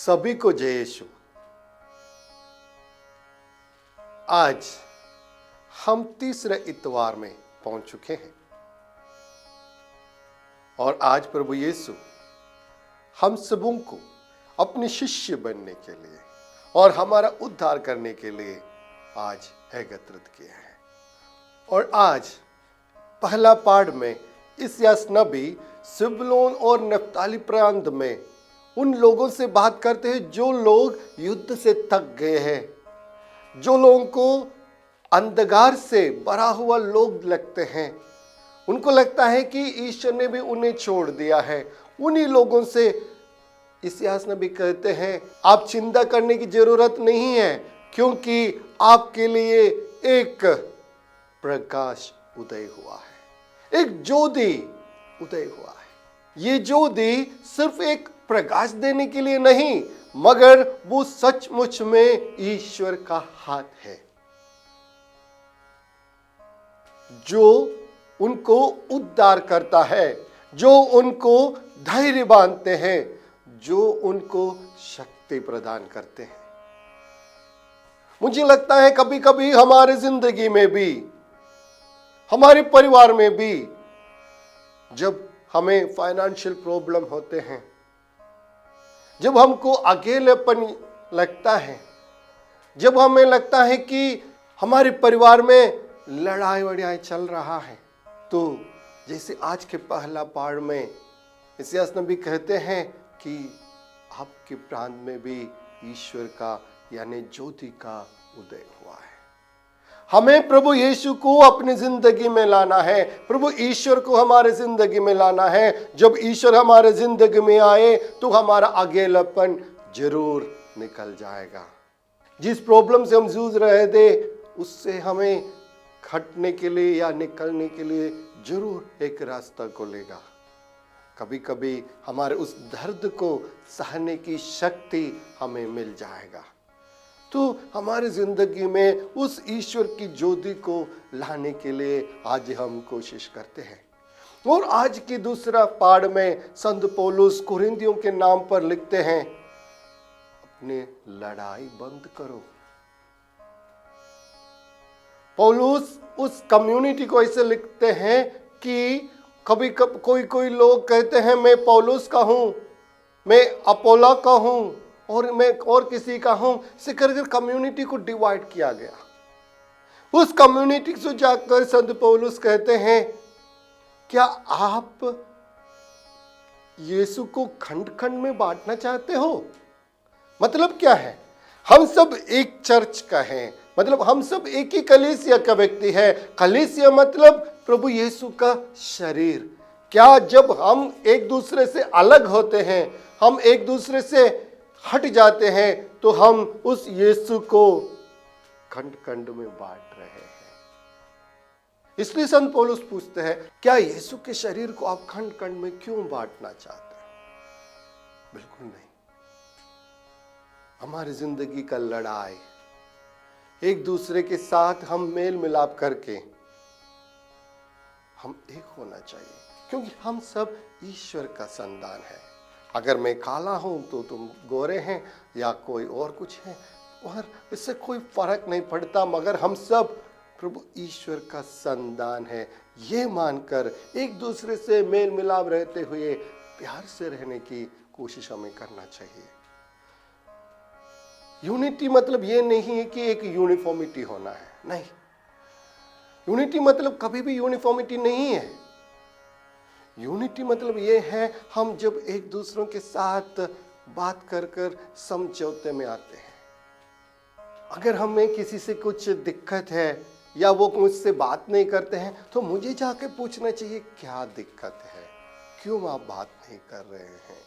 सभी को जय यीशु। आज हम तीसरे इतवार में पहुंच चुके हैं और आज प्रभु यीशु हम सबों को अपने शिष्य बनने के लिए और हमारा उद्धार करने के लिए आज एकत्रित किया है। और आज पहला पाठ में इस्यास नबी सिबलोन और नप्ताली प्रांत में उन लोगों से बात करते हैं जो लोग युद्ध से थक गए हैं, जो लोगों को अंधकार से भरा हुआ लोग लगते हैं। उनको लगता है कि ईश्वर ने भी उन्हें छोड़ दिया है। उन्हीं लोगों से इस्यास नबी कहते हैं, आप चिंता करने की जरूरत नहीं है, क्योंकि आपके लिए एक प्रकाश उदय हुआ है, एक ज्योति उदय हुआ है। ये ज्योति सिर्फ एक प्रकाश देने के लिए नहीं, मगर वो सचमुच में ईश्वर का हाथ है जो उनको उद्धार करता है, जो उनको धैर्य बांधते हैं, जो उनको शक्ति प्रदान करते हैं। मुझे लगता है कभी कभी हमारे जिंदगी में भी, हमारे परिवार में भी, जब हमें फाइनेंशियल प्रॉब्लम होते हैं, जब हमको अकेलेपन लगता है, जब हमें लगता है कि हमारे परिवार में लड़ाई वड़ाई चल रहा है, तो जैसे आज के पहला पाठ में इस्यास नबी कहते हैं कि आपके प्रांत में भी ईश्वर का यानी ज्योति का उदय हुआ है। हमें प्रभु यीशु को अपनी जिंदगी में लाना है, प्रभु ईश्वर को हमारे जिंदगी में लाना है। जब ईश्वर हमारे जिंदगी में आए तो हमारा अकेलापन जरूर निकल जाएगा। जिस प्रॉब्लम से हम जूझ रहे थे उससे हमें हटने के लिए या निकलने के लिए जरूर एक रास्ता खुलेगा। कभी कभी हमारे उस दर्द को सहने की शक्ति हमें मिल जाएगा। तो हमारी जिंदगी में उस ईश्वर की ज्योति को लाने के लिए आज हम कोशिश करते हैं। और आज की दूसरा पाठ में संत पौलुस कुरिन्थियों के नाम पर लिखते हैं, अपनी लड़ाई बंद करो। पौलुस उस कम्युनिटी को ऐसे लिखते हैं कि कभी कोई लोग कहते हैं मैं पौलुस का हूं, मैं अपोलो का हूं और मैं और किसी का हूं। इसे कर कम्युनिटी को डिवाइड किया गया। उस कम्युनिटी से जाकर संत पौलुस कहते हैं, क्या आप यीशु को खंड खंड में बांटना चाहते हो? मतलब क्या है? हम सब एक चर्च का हैं, मतलब हम सब एक ही कलीसिया का व्यक्ति है। कलीसिया मतलब प्रभु यीशु का शरीर। क्या जब हम एक दूसरे से अलग होते हैं, हम एक दूसरे से हट जाते हैं, तो हम उस यीशु को खंड खंड में बांट रहे हैं? इसलिए संत पौलुस पूछते हैं, क्या यीशु के शरीर को आप खंड खंड में क्यों बांटना चाहते हैं? बिल्कुल नहीं। हमारी जिंदगी का लड़ाई एक दूसरे के साथ हम मेल मिलाप करके हम एक होना चाहिए, क्योंकि हम सब ईश्वर का संतान है। अगर मैं काला हूं तो तुम गोरे हैं या कोई और कुछ है, और इससे कोई फर्क नहीं पड़ता, मगर हम सब प्रभु ईश्वर का संतान है। ये मानकर एक दूसरे से मेल मिलाप रहते हुए प्यार से रहने की कोशिश हमें करना चाहिए। यूनिटी मतलब ये नहीं है कि एक यूनिफॉर्मिटी होना है, नहीं। यूनिटी मतलब कभी भी यूनिफॉर्मिटी नहीं है। यूनिटी मतलब ये है, हम जब एक दूसरों के साथ बात कर कर समझौते में आते हैं। अगर हमें किसी से कुछ दिक्कत है या वो मुझसे बात नहीं करते हैं, तो मुझे जाके पूछना चाहिए क्या दिक्कत है, क्यों आप बात नहीं कर रहे हैं,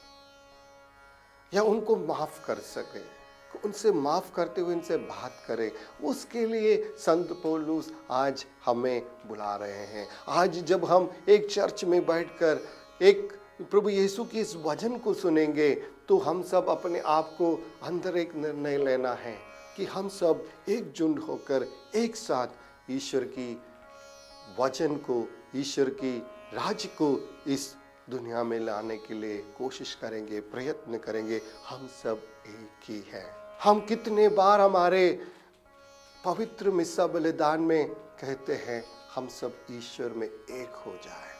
या उनको माफ कर सके, उनसे माफ करते हुए उनसे बात करें। उसके लिए संत पौलुस आज हमें बुला रहे हैं। आज जब हम एक चर्च में बैठकर एक प्रभु यीशु की इस वचन को सुनेंगे, तो हम सब अपने आप को अंदर एक निर्णय लेना है कि हम सब एकजुट होकर एक साथ ईश्वर की वचन को, ईश्वर की राज्य को इस दुनिया में लाने के लिए कोशिश करेंगे, प्रयत्न करेंगे। हम सब एक ही हैं। हम कितने बार हमारे पवित्र मिस्सा बलिदान में कहते हैं, हम सब ईश्वर में एक हो जाए।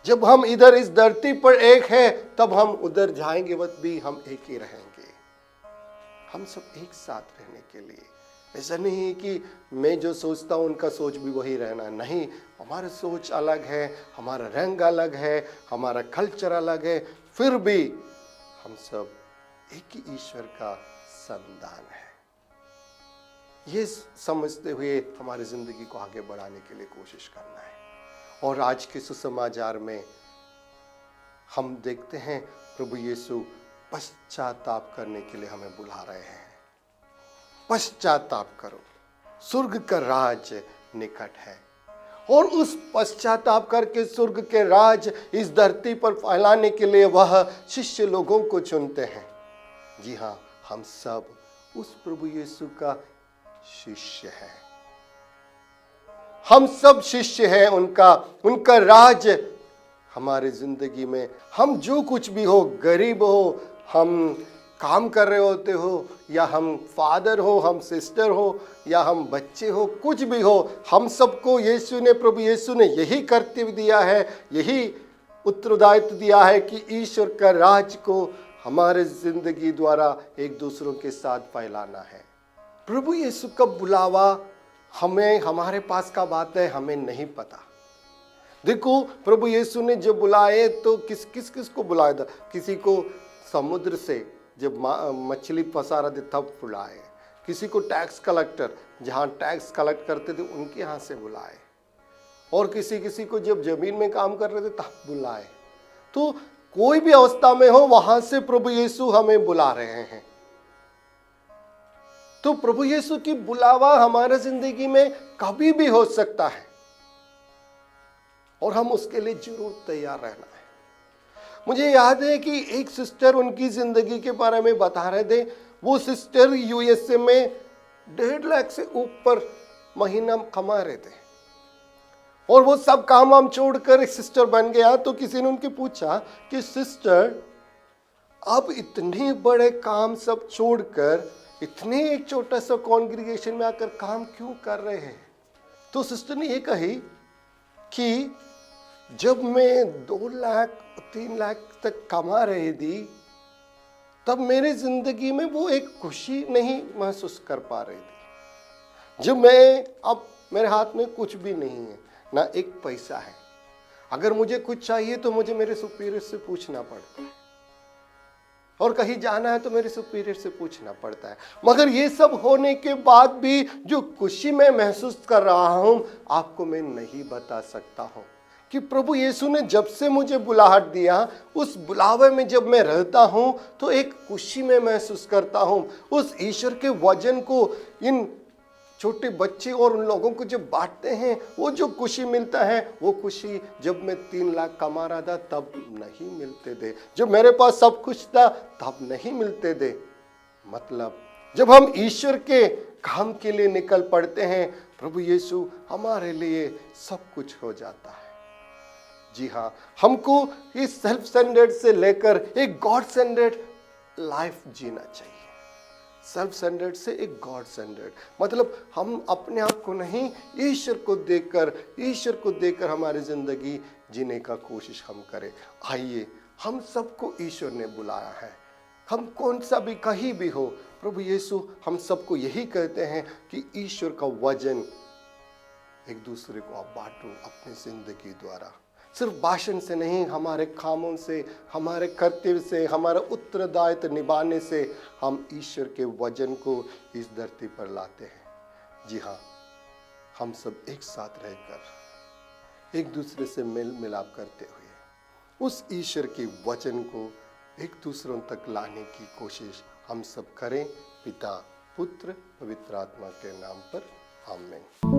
जब हम इधर इस धरती पर एक है, तब हम उधर जाएंगे वक्त भी हम एक ही रहेंगे। हम सब एक साथ रहने के लिए। ऐसा नहीं है कि मैं जो सोचता हूँ उनका सोच भी वही रहना, नहीं। हमारा सोच अलग है, हमारा रंग अलग है, हमारा कल्चर अलग है, फिर भी हम सब एक ही ईश्वर का संतान है। ये समझते हुए हमारी जिंदगी को आगे बढ़ाने के लिए कोशिश करना है। और आज के सुसमाचार में हम देखते हैं प्रभु यीशु पश्चाताप करने के लिए हमें बुला रहे हैं। पश्चाताप करो, स्वर्ग का राज निकट है। और उस पश्चाताप करके स्वर्ग के राज इस धरती पर फैलाने के लिए वह शिष्य लोगों को चुनते हैं। जी हाँ, हम सब उस प्रभु यीशु का शिष्य है। हम सब शिष्य हैं उनका राज हमारी जिंदगी में। हम जो कुछ भी हो, गरीब हो, हम काम कर रहे होते हो, या हम फादर हो, हम सिस्टर हो, या हम बच्चे हो, कुछ भी हो, हम सबको प्रभु यीशु ने यही कर्तव्य दिया है, यही उत्तरदायित्व दिया है कि ईश्वर का राज को हमारे जिंदगी द्वारा एक दूसरों के साथ फैलाना है। प्रभु यीशु का बुलावा हमें, हमारे पास का बात है, हमें नहीं पता। देखो, प्रभु यीशु ने जब बुलाए तो किस को बुलाया था? किसी को समुद्र से जब मछली फंसा रहे थे तब बुलाए, किसी को टैक्स कलेक्टर, जहाँ टैक्स कलेक्ट करते थे उनके यहाँ से बुलाए, और किसी को जब जमीन में काम कर रहे थे तब बुलाए। तो कोई भी अवस्था में हो, वहां से प्रभु यीशु हमें बुला रहे हैं। तो प्रभु यीशु की बुलावा हमारे जिंदगी में कभी भी हो सकता है, और हम उसके लिए जरूर तैयार रहना है। मुझे याद है कि एक सिस्टर उनकी जिंदगी के बारे में बता रहे थे। वो सिस्टर यूएसए में 1.5 लाख से ऊपर महीना कमा रहे थे, और वो सब काम वाम छोड़कर एक सिस्टर बन गया। तो किसी ने उनके पूछा कि सिस्टर, अब इतने बड़े काम सब छोड़कर इतने एक छोटा सा कॉन्ग्रीगेशन में आकर काम क्यों कर रहे हैं? तो सिस्टर ने ये कही कि जब मैं 2 लाख 3 लाख तक कमा रही थी, तब मेरी जिंदगी में वो एक खुशी नहीं महसूस कर पा रही थी। जब अब मेरे हाथ में कुछ भी नहीं है, ना एक पैसा है, अगर मुझे कुछ चाहिए तो मुझे मेरे सुपीरियर से पूछना पड़ता है, और कहीं जाना है तो मेरे सुपीरियर से पूछना पड़ता है। मगर ये सब होने के बाद भी जो खुशी मैं महसूस कर रहा हूं, आपको मैं नहीं बता सकता हूं। कि प्रभु यीशु ने जब से मुझे बुलाहट दिया, उस बुलावे में जब मैं रहता हूं तो एक खुशी में महसूस करता हूं। उस ईश्वर के वचन को इन छोटे बच्चे और उन लोगों को जब बांटते हैं, वो जो खुशी मिलता है, वो खुशी जब मैं 3 लाख कमा रहा था तब नहीं मिलते थे। जब मेरे पास सब कुछ था तब नहीं मिलते थे। मतलब जब हम ईश्वर के काम के लिए निकल पड़ते हैं, प्रभु यीशु हमारे लिए सब कुछ हो जाता है। जी हाँ, हमको इस सेल्फ सेंटर्ड से लेकर एक गॉड सेंटर्ड लाइफ जीना चाहिए। सेल्फ सेंटर्ड से एक गॉड सेंटर्ड, मतलब हम अपने आप को नहीं, ईश्वर को देखकर हमारी जिंदगी जीने का कोशिश हम करें। आइए, हम सबको ईश्वर ने बुलाया है। हम कौन सा भी कहीं भी हो, प्रभु यीशु हम सबको यही कहते हैं कि ईश्वर का वचन एक दूसरे को आप बांटो अपनी जिंदगी द्वारा। सिर्फ भाषण से नहीं, हमारे कामों से, हमारे कर्तव्य से, हमारा उत्तरदायित्व निभाने से हम ईश्वर के वचन को इस धरती पर लाते हैं। जी हाँ, हम सब एक साथ रहकर एक दूसरे से मेल मिलाप करते हुए उस ईश्वर के वचन को एक दूसरों तक लाने की कोशिश हम सब करें। पिता, पुत्र, पवित्र आत्मा के नाम पर आमीन।